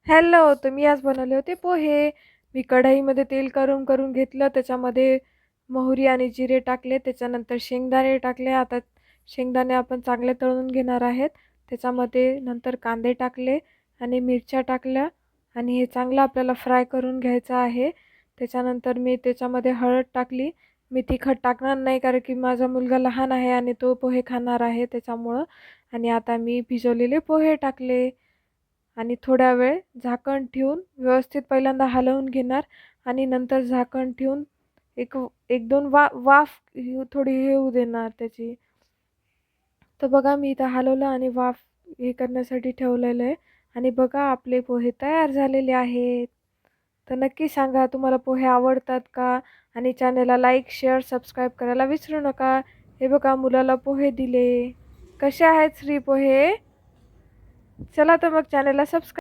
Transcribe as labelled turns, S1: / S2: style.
S1: Hello, तर मी आज बनवले होते पोहे. मी कढईमध्ये तेल करून करून घेतलं. त्याच्यामध्ये मोहरी आणि जिरे टाकले. त्याच्यानंतर शेंगदाणे टाकले. आता शेंगदाणे आपण चांगले तळून घेणार आहेत. त्याच्यामध्ये नंतर कांदे टाकले आणि मिरच्या टाकल्या आणि हे चांगलं आपल्याला फ्राय करून घ्यायचं आहे. त्याच्यानंतर मी त्याच्यामध्ये हळद टाकली. मी तिखट टाकणार नाही कारण की माझा मुलगा लहान आहे आणि तो पोहे खाणार आहे त्याच्यामुळं. आणि आता मी भिजवलेले पोहे टाकले. आणि थोडा वेळ झाकण ठेवून व्यवस्थित पहिल्यांदा हलवून घेणार आणि नंतर झाकण ठेवून एक 1-2 वाफ थोडी हे होऊ देणार त्याची. तर बघा मी इथं हलवलं आणि वाफ हे करण्यासाठी ठेवलेलं आहे आणि बघा आपले पोहे तयार झालेले आहेत. तर नक्की सांगा तुम्हाला पोहे आवडतात का? आणि चॅनलला लाईक, शेअर, सबस्क्राईब करायला विसरू नका. हे बघा मुलाला पोहे दिले. कसे आहेत श्री पोहे? चला तर मग चॅनलला सबस्क्राईब